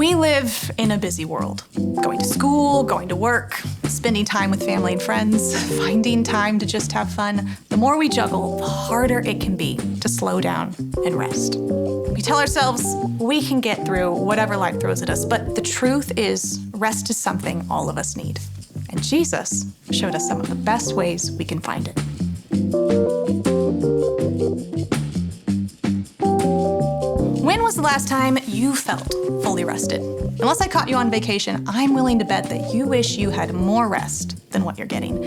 We live in a busy world. Going to school, going to work, spending time with family and friends, finding time to just have fun. The more we juggle, the harder it can be to slow down and rest. We tell ourselves we can get through whatever life throws at us, but the truth is, rest is something all of us need. And Jesus showed us some of the best ways we can find it. When was the last time you felt fully rested? Unless I caught you on vacation, I'm willing to bet that you wish you had more rest than what you're getting.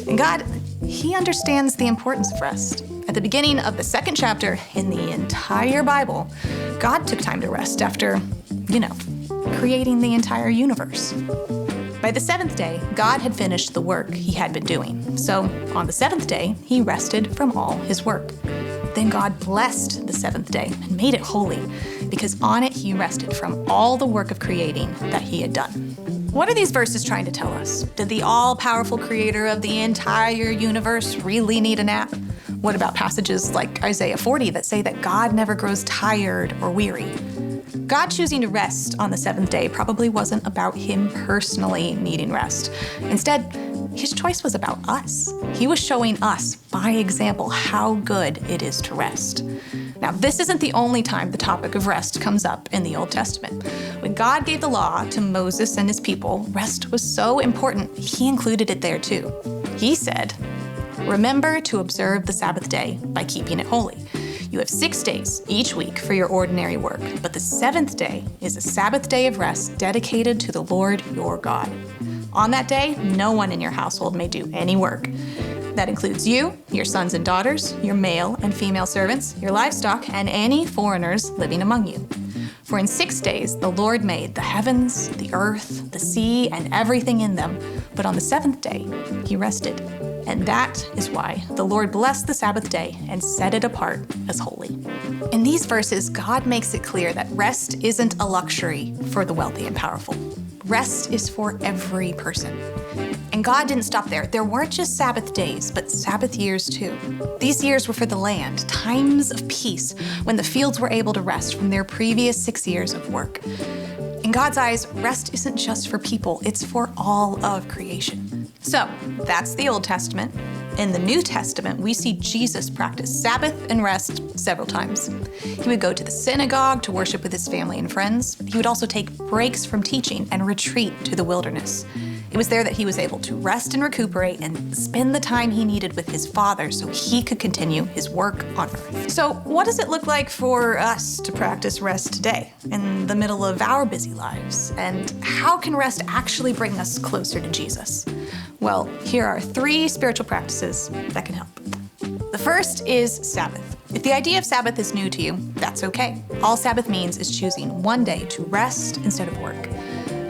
And God, He understands the importance of rest. At the beginning of the second chapter in the entire Bible, God took time to rest after, creating the entire universe. By the seventh day, God had finished the work He had been doing. So on the seventh day, He rested from all His work. Then God blessed the seventh day and made it holy, because on it He rested from all the work of creating that He had done. What are these verses trying to tell us? Did the all-powerful creator of the entire universe really need a nap? What about passages like Isaiah 40 that say that God never grows tired or weary? God choosing to rest on the seventh day probably wasn't about Him personally needing rest. Instead, His choice was about us. He was showing us, by example, how good it is to rest. Now, this isn't the only time the topic of rest comes up in the Old Testament. When God gave the law to Moses and his people, rest was so important, He included it there too. He said, "Remember to observe the Sabbath day by keeping it holy. You have 6 days each week for your ordinary work, but the seventh day is a Sabbath day of rest dedicated to the Lord your God. On that day, no one in your household may do any work. That includes you, your sons and daughters, your male and female servants, your livestock, and any foreigners living among you. For in 6 days the Lord made the heavens, the earth, the sea, and everything in them, but on the seventh day He rested. And that is why the Lord blessed the Sabbath day and set it apart as holy." In these verses, God makes it clear that rest isn't a luxury for the wealthy and powerful. Rest is for every person. And God didn't stop there. There weren't just Sabbath days, but Sabbath years too. These years were for the land, times of peace, when the fields were able to rest from their previous 6 years of work. In God's eyes, rest isn't just for people, it's for all of creation. So, that's the Old Testament. In the New Testament, we see Jesus practice Sabbath and rest several times. He would go to the synagogue to worship with His family and friends. He would also take breaks from teaching and retreat to the wilderness. It was there that He was able to rest and recuperate and spend the time He needed with His Father so He could continue His work on earth. So what does it look like for us to practice rest today in the middle of our busy lives? And how can rest actually bring us closer to Jesus? Well, here are 3 spiritual practices that can help. The first is Sabbath. If the idea of Sabbath is new to you, that's okay. All Sabbath means is choosing one day to rest instead of work.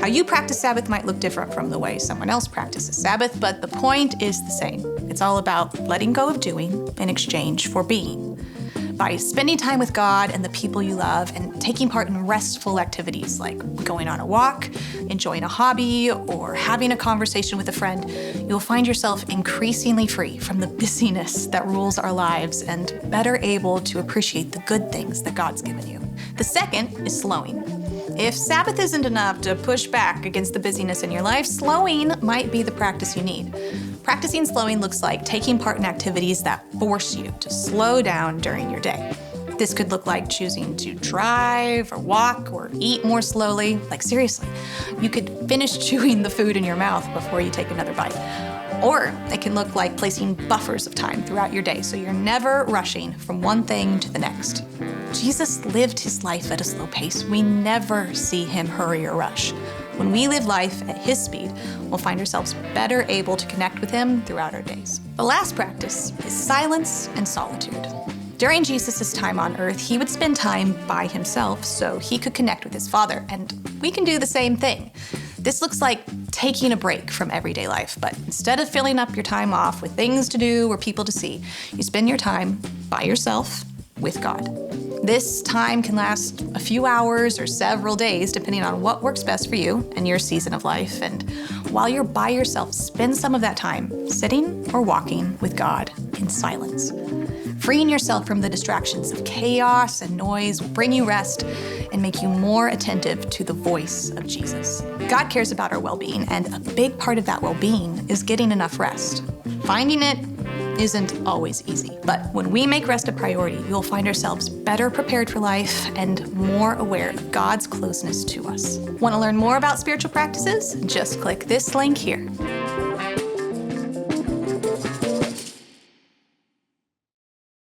How you practice Sabbath might look different from the way someone else practices Sabbath, but the point is the same. It's all about letting go of doing in exchange for being. By spending time with God and the people you love and taking part in restful activities like going on a walk, enjoying a hobby, or having a conversation with a friend, you'll find yourself increasingly free from the busyness that rules our lives and better able to appreciate the good things that God's given you. The second is slowing. If Sabbath isn't enough to push back against the busyness in your life, slowing might be the practice you need. Practicing slowing looks like taking part in activities that force you to slow down during your day. This could look like choosing to drive or walk or eat more slowly. Like seriously, you could finish chewing the food in your mouth before you take another bite. Or it can look like placing buffers of time throughout your day so you're never rushing from one thing to the next. Jesus lived His life at a slow pace. We never see Him hurry or rush. When we live life at His speed, we'll find ourselves better able to connect with Him throughout our days. The last practice is silence and solitude. During Jesus' time on earth, He would spend time by Himself so He could connect with His Father, and we can do the same thing. This looks like taking a break from everyday life, but instead of filling up your time off with things to do or people to see, you spend your time by yourself with God. This time can last a few hours or several days, depending on what works best for you and your season of life. And while you're by yourself, spend some of that time sitting or walking with God in silence. Freeing yourself from the distractions of chaos and noise will bring you rest and make you more attentive to the voice of Jesus. God cares about our well-being, and a big part of that well-being is getting enough rest. Finding it isn't always easy, but when we make rest a priority, you'll find ourselves better prepared for life and more aware of God's closeness to us. Want to learn more about spiritual practices? Just click this link here.